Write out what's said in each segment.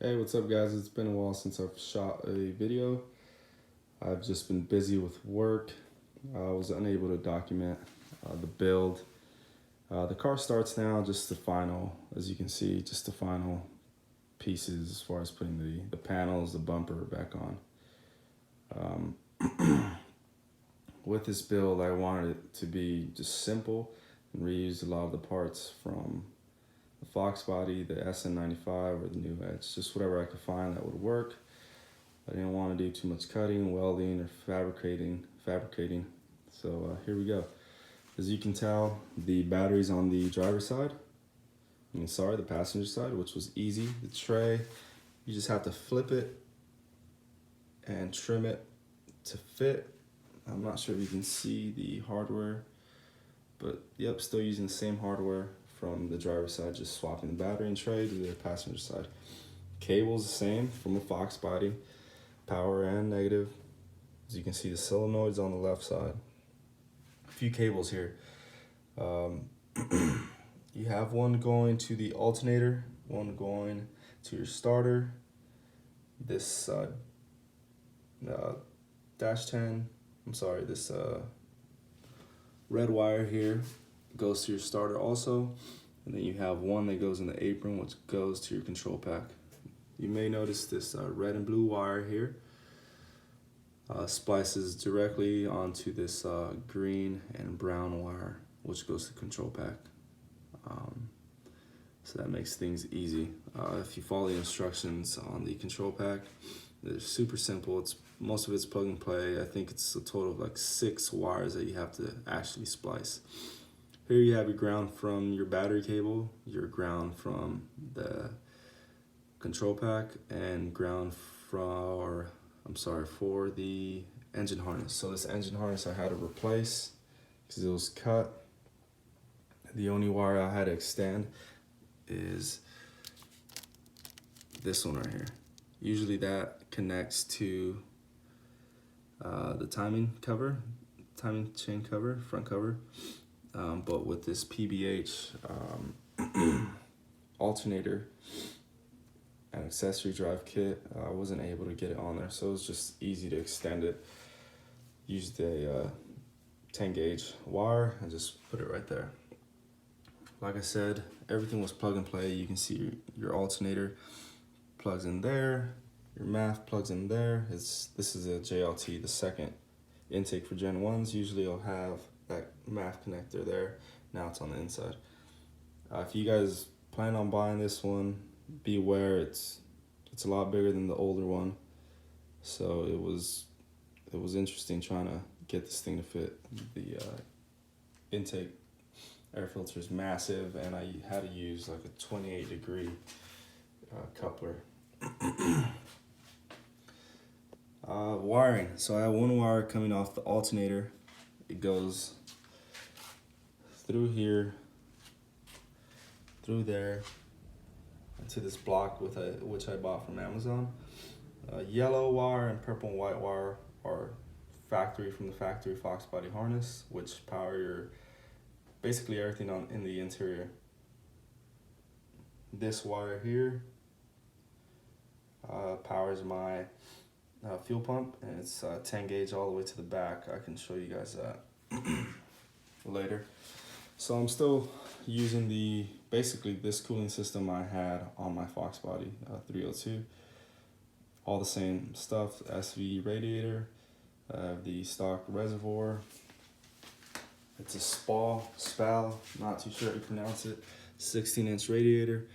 Hey, what's up guys? It's been a while since I've shot a video. I've just been busy with work. I was unable to document the build. The car starts now, just the final, as you can see, just the final pieces as far as putting the panels, the bumper back on. With this build, I wanted it to be just simple and reuse a lot of the parts from the Fox body, the SN95 or the new Edge, just whatever I could find that would work. I didn't want to do too much cutting, welding, or fabricating. So here we go. As you can tell, the battery's on the driver's side. The passenger side, which was easy. The tray, you just have to flip it and trim it to fit. I'm not sure if you can see the hardware, but yep, still using the same hardware from the driver's side, just swapping the battery and tray to the passenger side. Cable's the same from the Fox body, power and negative. As you can see, the solenoid's on the left side. A few cables here. You have one going to the alternator, one going to your starter. This this red wire here goes to your starter also, and then you have one that goes in the apron, which goes to your control pack. You may notice this red and blue wire here splices directly onto this green and brown wire, which goes to the control pack. So that makes things easy. If you follow the instructions on the control pack, they're super simple. Most of it's plug and play. I think it's a total of like 6 wires that you have to actually splice. Here you have your ground from your battery cable, your ground from the control pack, and ground for the engine harness. So this engine harness I had to replace because it was cut. The only wire I had to extend is this one right here. Usually that connects to the timing chain cover, front cover. But with this PBH alternator and accessory drive kit, I wasn't able to get it on there, so it was just easy to extend it. Used a 10 gauge wire and just put it right there. Like I said, everything was plug and play. You can see your alternator plugs in there, your MAF plugs in there. This is a JLT, the second intake for Gen 1s. Usually I'll have that MAF connector there. Now it's on the inside. If you guys plan on buying this one, beware, it's a lot bigger than the older one. So it was interesting trying to get this thing to fit. The intake air filter is massive, and I had to use like a 28-degree coupler. Wiring. So I have one wire coming off the alternator. It goes through here, through there, into this block which I bought from Amazon. Yellow wire and purple and white wire are from the factory Fox body harness, which power your basically everything in the interior. This wire here powers my fuel pump, and it's 10 gauge all the way to the back. I can show you guys that later. So I'm still using basically this cooling system I had on my Fox body 302. All the same stuff, SV radiator, the stock reservoir. It's a SPAL, not too sure how to pronounce it, 16-inch radiator.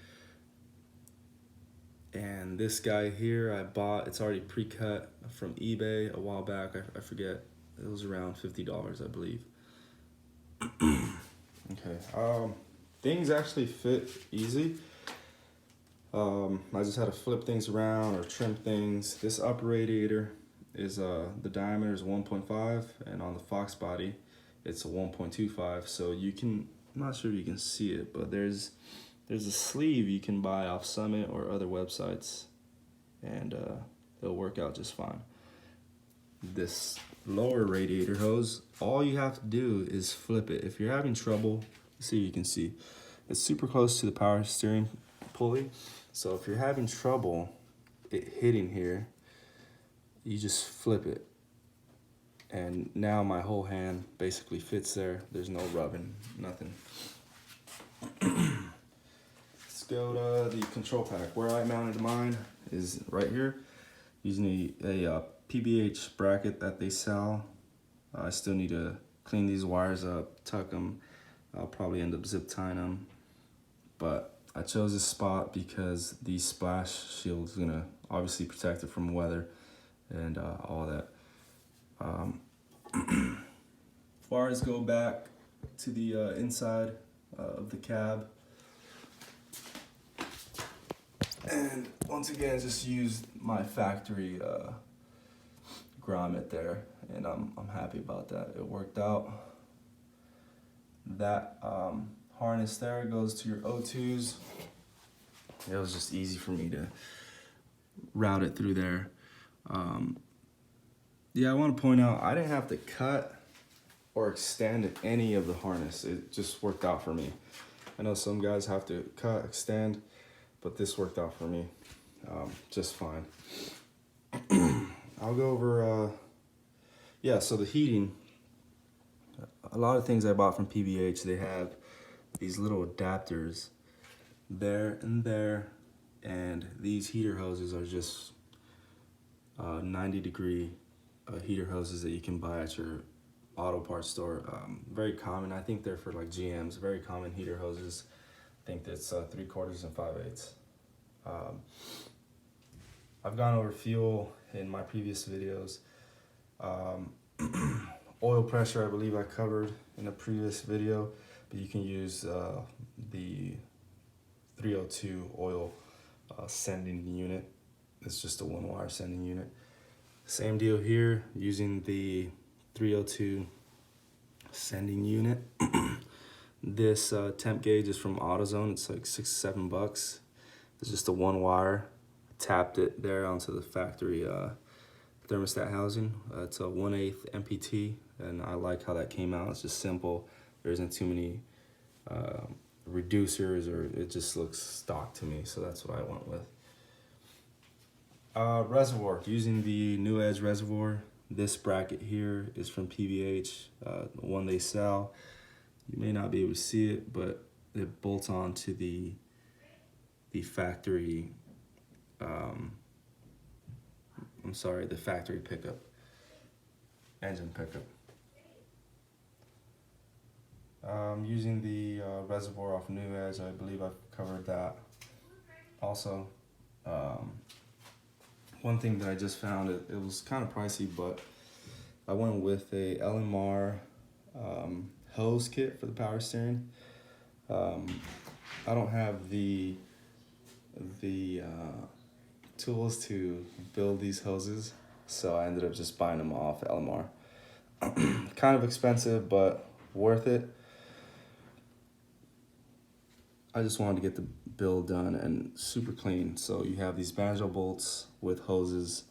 And this guy here I bought, it's already pre-cut from eBay a while back. I forget, it was around $50, I believe. Okay, things actually fit easy. I just had to flip things around or trim things. This upper radiator is the diameter is 1.5, and on the Fox body it's a 1.25. So you can, I'm not sure if you can see it, but there's a sleeve you can buy off Summit or other websites, and it'll work out just fine. This lower radiator hose, all you have to do is flip it. If you're having trouble, see if you can see, it's super close to the power steering pulley. So if you're having trouble it hitting here, you just flip it. And now my whole hand basically fits there. There's no rubbing, nothing. Let's go to the control pack. Where I mounted mine is right here, using a PBH bracket that they sell. I still need to clean these wires up, tuck them. I'll probably end up zip tying them. But I chose this spot because the splash shield is gonna obviously protect it from weather and all that. Wires go back to the inside of the cab. And once again, just used my factory grommet there, and I'm happy about that. It worked out. That harness there goes to your O2s. It was just easy for me to route it through there. Yeah, I want to point out, I didn't have to cut or extend any of the harness. It just worked out for me. I know some guys have to cut, extend, but this worked out for me just fine. I'll go over, yeah, so the heating. A lot of things I bought from PBH, they have these little adapters there and there, and these heater hoses are just 90-degree heater hoses that you can buy at your auto parts store. Very common. I think they're for like GMs. Very common heater hoses. I think that's 3/4 and 5/8. I've gone over fuel in my previous videos. Oil pressure, I believe I covered in a previous video, but you can use the 302 oil sending unit. It's just a 1-wire sending unit. Same deal here, using the 302 sending unit. This temp gauge is from AutoZone. It's like $6-7. It's just a 1-wire. Tapped it there onto the factory thermostat housing. It's a 1/8 MPT, and I like how that came out. It's just simple. There isn't too many reducers, or it just looks stock to me, so that's what I went with. Reservoir, using the New Edge reservoir. This bracket here is from PBH, the one they sell. You may not be able to see it, but it bolts on to the factory, the factory pickup, engine pickup. Using the reservoir off New Edge, I believe I've covered that. Also, one thing that I just found, it was kind of pricey, but I went with a LMR hose kit for the power steering. I don't have the tools to build these hoses, so I ended up just buying them off LMR. Kind of expensive, but worth it. I just wanted to get the build done and super clean. So you have these banjo bolts with hoses.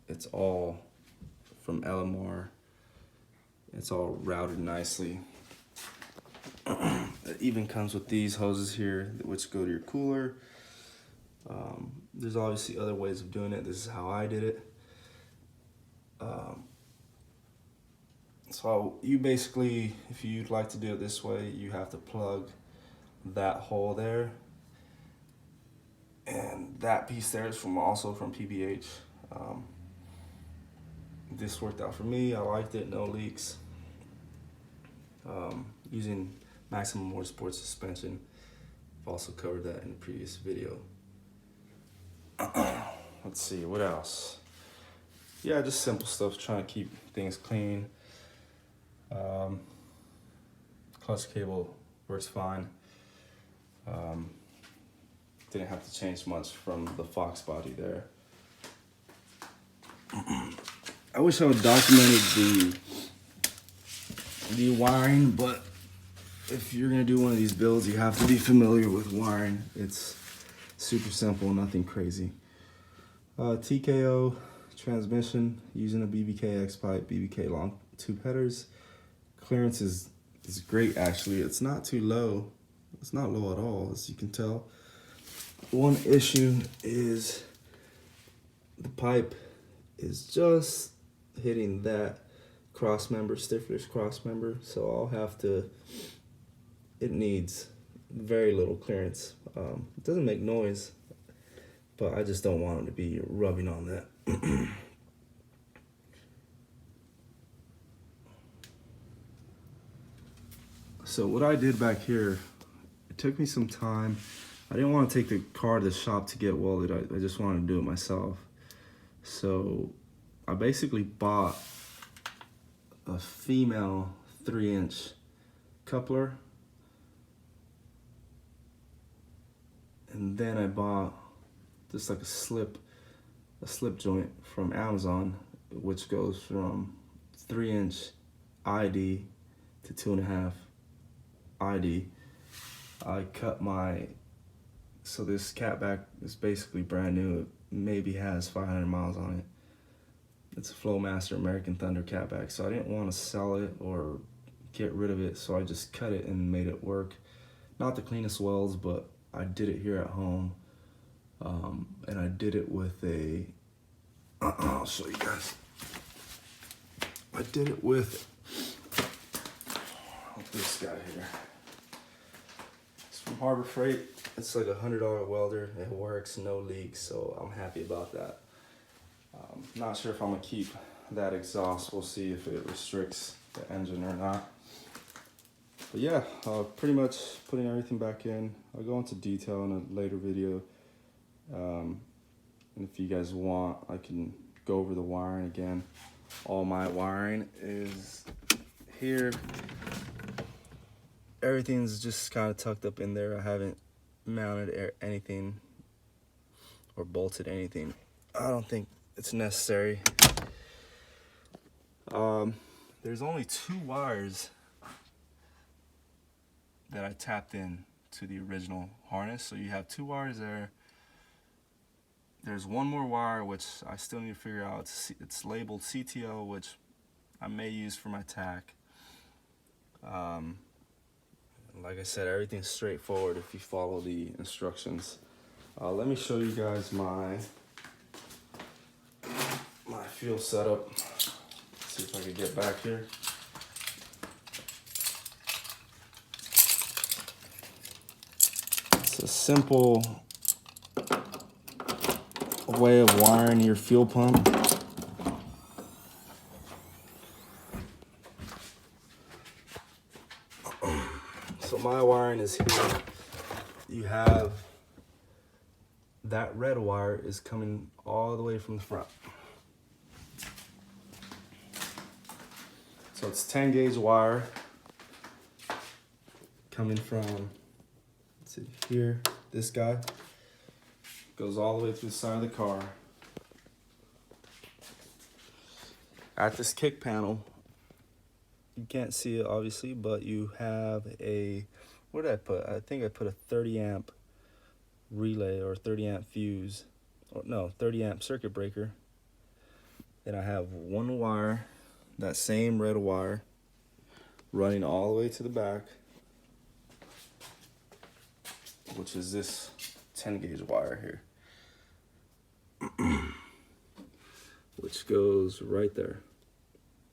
It's all from LMR. It's all routed nicely. It even comes with these hoses here, which go to your cooler. There's obviously other ways of doing it. This is how I did it. So you basically, if you'd like to do it this way, you have to plug that hole there. And that piece there is also from PBH. This worked out for me. I liked it, no leaks. Using Maximum Motorsport suspension. I've also covered that in the previous video. Let's see, what else? Yeah, just simple stuff, trying to keep things clean. Clutch cable works fine. Didn't have to change much from the Fox body there. I wish I would documented the wiring, but if you're gonna do one of these builds, you have to be familiar with wiring. It's super simple, nothing crazy. TKO transmission using a BBK X pipe, BBK long tube headers. Clearance is great actually. It's not too low. It's not low at all, as you can tell. one issue is the pipe is just hitting that cross member, stifler's cross member, so I'll have to, it needs very little clearance. It doesn't make noise, but I just don't want it to be rubbing on that. So what I did back here, it took me some time. I didn't want to take the car to the shop to get welded. I just wanted to do it myself. So I basically bought a female 3-inch coupler, and then I bought just like a slip joint from Amazon, which goes from 3-inch ID to 2.5 ID. I cut so this catback is basically brand new. It maybe has 500 miles on it. It's a Flowmaster American Thunder catback, so I didn't want to sell it or get rid of it, so I just cut it and made it work. Not the cleanest welds, but I did it here at home, and I did it with a, I'll show you guys. I did it with this guy here. It's from Harbor Freight. It's like $100 welder. It works, no leaks, so I'm happy about that. Not sure if I'm gonna keep that exhaust. We'll see if it restricts the engine or not. But yeah, pretty much putting everything back in. I'll go into detail in a later video. And if you guys want, I can go over the wiring again. All my wiring is here. Everything's just kind of tucked up in there. I haven't mounted anything or bolted anything. I don't think it's necessary. There's only 2 wires that I tapped in to the original harness. So you have 2 wires there. There's one more wire which I still need to figure out. It's labeled CTO, which I may use for my tack. Like I said, everything's straightforward if you follow the instructions. Let me show you guys my fuel setup. See if I can get back here. It's a simple way of wiring your fuel pump. So my wiring is here. You have that red wire is coming all the way from the front. So it's 10 gauge wire coming from, let's see here, this guy goes all the way through the side of the car. At this kick panel, you can't see it obviously, but you have a, what did I put? I think I put a 30 amp relay or 30 amp fuse, or no, 30 amp circuit breaker. Then I have one wire, that same red wire, running all the way to the back, which is this 10 gauge wire here, which goes right there.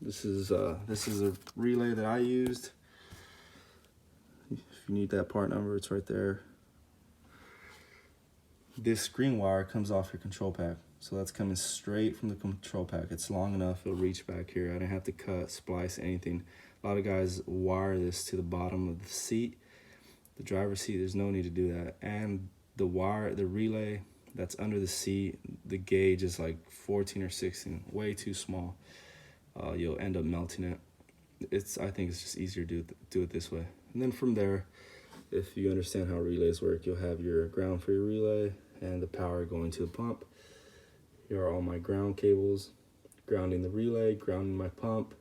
This is a relay that I used. If you need that part number, it's right there. This green wire comes off your control pack. So that's coming straight from the control pack. It's long enough, it'll reach back here. I didn't have to cut, splice, anything. A lot of guys wire this to the bottom of the seat, the driver's seat. There's no need to do that. And the wire, the relay that's under the seat, the gauge is like 14 or 16, way too small. You'll end up melting it. I think it's just easier to do it this way. And then from there, if you understand how relays work, you'll have your ground for your relay and the power going to the pump. Here are all my ground cables, grounding the relay, grounding my pump,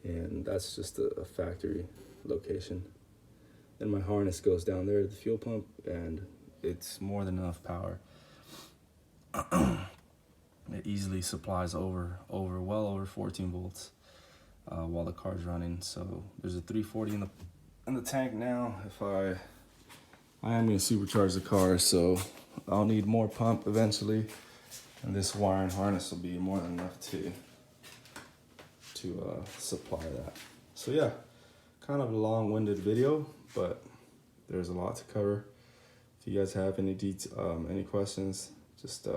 and that's just a factory location. And my harness goes down there to the fuel pump, and it's more than enough power. It easily supplies well over 14 volts while the car's running. So there's a 340 in the tank now. If I I am going to supercharge the car, so I'll need more pump eventually, and this wire and harness will be more than enough to supply that. So yeah, kind of a long-winded video, but there's a lot to cover. If you guys have any any questions, just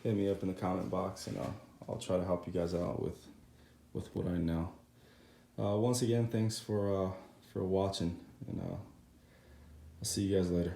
hit me up in the comment box, and I'll try to help you guys out with what I know. Once again, thanks for watching, and I'll see you guys later.